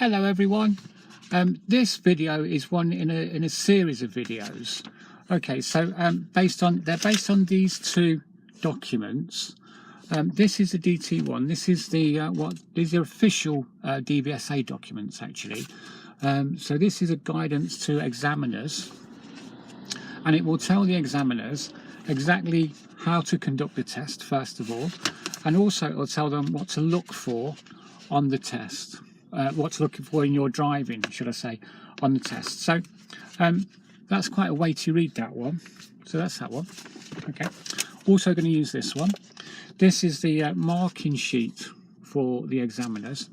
Hello everyone. This video is one in a series of videos. Okay, so they're based on these two documents. This is the DT1. This is these are official DVSA documents actually. So this is a guidance to examiners, and it will tell the examiners exactly how to conduct the test first of all, and also it will tell them what to look for on the test. What to look for in your driving, should I say, on the test. So that's quite a weighty read, that one. So that's that one. Okay. Also going to use this one. This is the marking sheet for the examiners.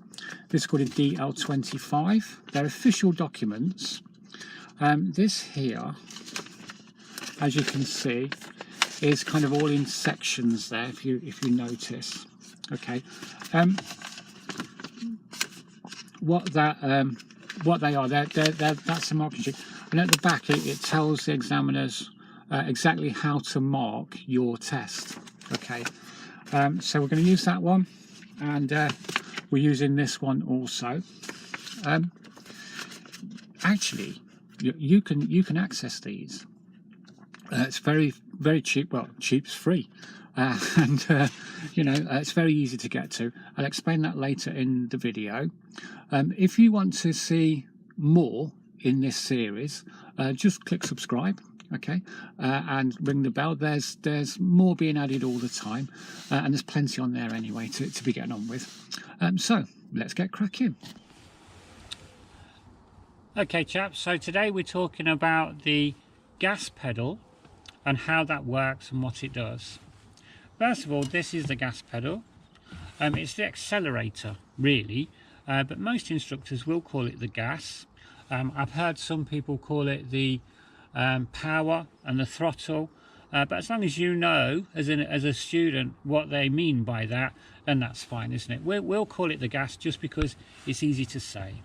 This is called a DL25. They're official documents. This here, as you can see, is kind of all in sections there. If you notice, okay. What they are, that's the marking sheet, and at the back it tells the examiners exactly how to mark your test. Okay, so we're going to use that one, and we're using this one also. Actually, you can access these. It's very cheap. Well, cheap's free. And you know, it's very easy to get to. I'll explain that later in the video. If you want to see more in this series, just click subscribe, okay, and ring the bell. There's more being added all the time, and there's plenty on there anyway to be getting on with. So let's get cracking. Okay, chaps. So today we're talking about the gas pedal and how that works and what it does. First of all, this is the gas pedal. It's the accelerator, really, but most instructors will call it the gas. I've heard some people call it the power and the throttle, but as long as you know, as a student, what they mean by that, then that's fine, isn't it? We'll call it the gas just because it's easy to say.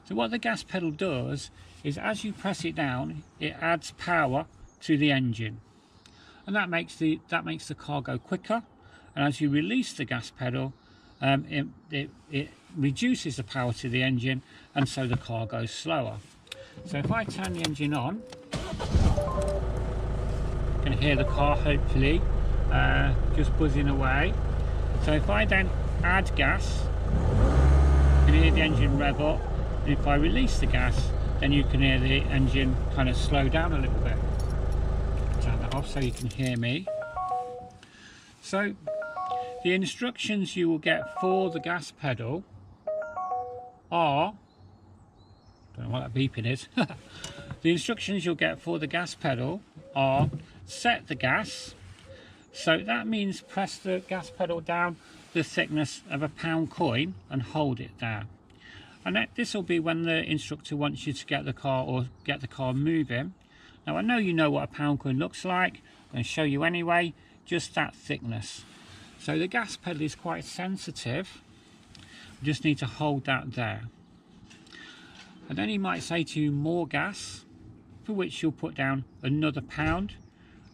So what the gas pedal does is, as you press it down, it adds power to the engine. And that makes the car go quicker, and as you release the gas pedal, it reduces the power to the engine, and so the car goes slower. So if I turn the engine on, you can hear the car hopefully just buzzing away. So if I then add gas, you can hear the engine rev up, and if I release the gas, then you can hear the engine kind of slow down a little bit. Turn that off so you can hear me. So the instructions you will get for the gas pedal are, don't know what that beeping is. The instructions you'll get for the gas pedal are: set the gas. So that means press the gas pedal down the thickness of a £1 coin and hold it there. And this will be when the instructor wants you to get the car moving. Now I know you know what a £1 coin looks like. I'm going to show you anyway, just that thickness. So the gas pedal is quite sensitive. You just need to hold that there. And then he might say to you more gas, for which you'll put down another £1,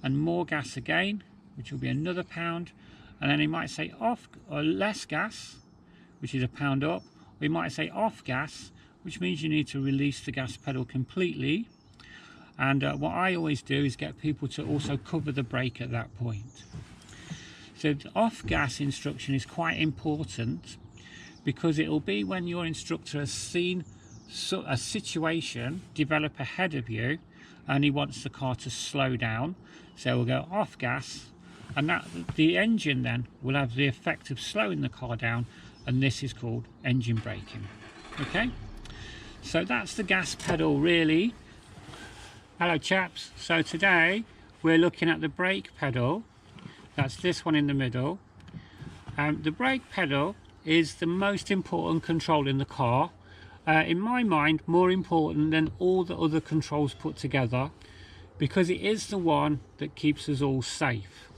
and more gas again, which will be another £1. And then he might say off or less gas, which is £1 up. Or he might say off gas, which means you need to release the gas pedal completely. And what I always do is get people to also cover the brake at that point. So the off gas instruction is quite important, because it will be when your instructor has seen a situation develop ahead of you and he wants the car to slow down. So we'll go off gas, and that the engine then will have the effect of slowing the car down, and this is called engine braking. Okay, so that's the gas pedal really. Hello chaps, so today we're looking at the brake pedal. That's this one in the middle. The brake pedal is the most important control in the car. In my mind, more important than all the other controls put together, because it is the one that keeps us all safe.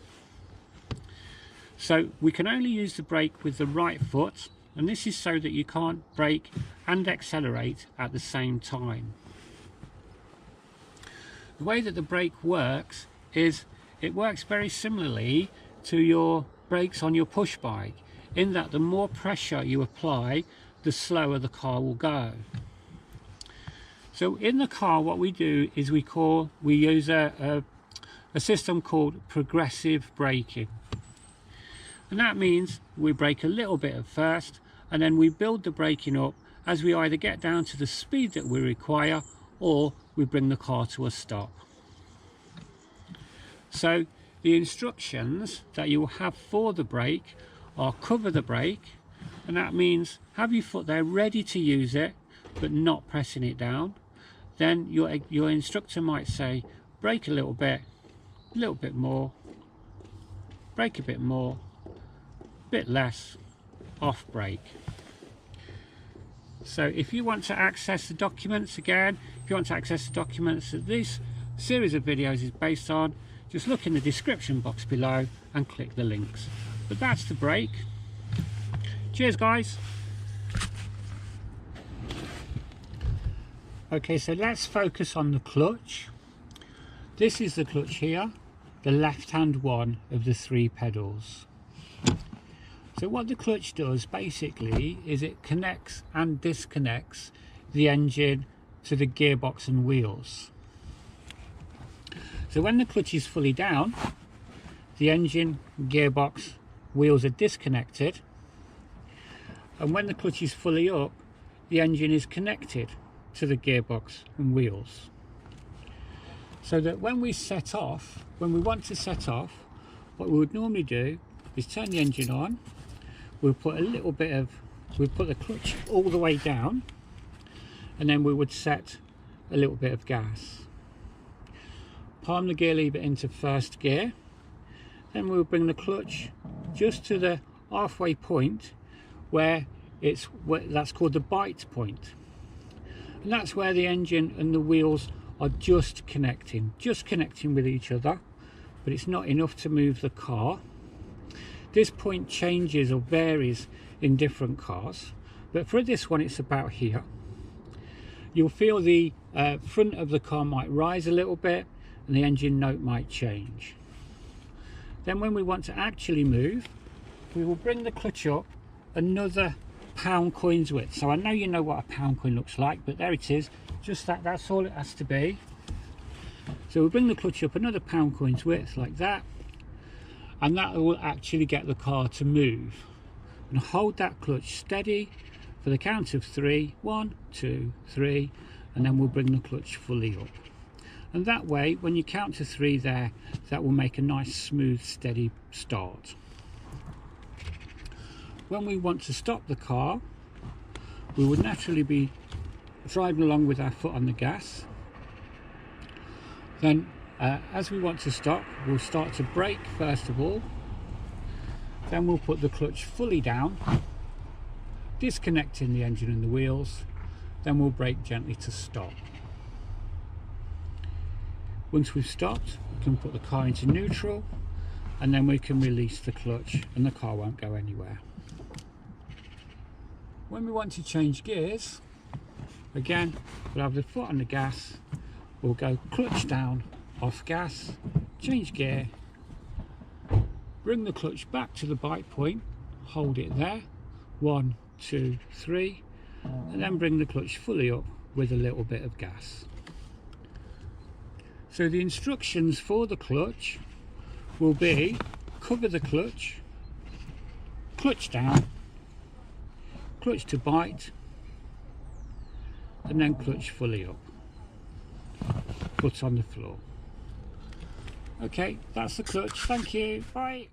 So we can only use the brake with the right foot, and this is so that you can't brake and accelerate at the same time. The way that the brake works is it works very similarly to your brakes on your push bike, in that the more pressure you apply, the slower the car will go. So in the car, what we do is we use a system called progressive braking. And that means we brake a little bit at first, and then we build the braking up as we either get down to the speed that we require or we bring the car to a stop. So the instructions that you will have for the brake are cover the brake, and that means have your foot there ready to use it but not pressing it down. Then your instructor might say brake a little bit more, brake a bit more, bit less, off brake. So if you want to access the documents, again, if you want to access the documents that this series of videos is based on, just look in the description box below and click the links. But that's the brake. Cheers guys. Okay, so let's focus on the clutch. This is the clutch here, the left hand one of the 3 pedals. So what the clutch does basically is it connects and disconnects the engine to the gearbox and wheels. So when the clutch is fully down, the engine, gearbox, wheels are disconnected, and when the clutch is fully up, the engine is connected to the gearbox and wheels. So that when we want to set off, what we would normally do is turn the engine on. We'll put the clutch all the way down, and then we would set a little bit of gas. Palm the gear lever into first gear, then we'll bring the clutch just to the halfway point where that's called the bite point, and that's where the engine and the wheels are just connecting with each other, but it's not enough to move the car. This point changes or varies in different cars, but for this one it's about here. You'll feel the front of the car might rise a little bit and the engine note might change. Then when we want to actually move, we will bring the clutch up another pound coin's width. So I know you know what a pound coin looks like, but there it is, just that's all it has to be. So we'll bring the clutch up another pound coin's width like that, and that will actually get the car to move. And hold that clutch steady for the count of 3, 1, 2, 3, and then we'll bring the clutch fully up. And that way, when you count to 3 there, that will make a nice smooth steady start. When we want to stop the car, we would naturally be driving along with our foot on the gas. Then as we want to stop, we'll start to brake first of all, then we'll put the clutch fully down, disconnecting the engine and the wheels, then we'll brake gently to stop. Once we've stopped, we can put the car into neutral, and then we can release the clutch and the car won't go anywhere. When we want to change gears, again, we'll have the foot on the gas, we'll go clutch down, off gas, change gear, bring the clutch back to the bite point, hold it there, 1, 2, 3, and then bring the clutch fully up with a little bit of gas. So the instructions for the clutch will be cover the clutch, clutch down, clutch to bite, and then clutch fully up, foot on the floor. Okay, that's the clutch. Thank you. Bye.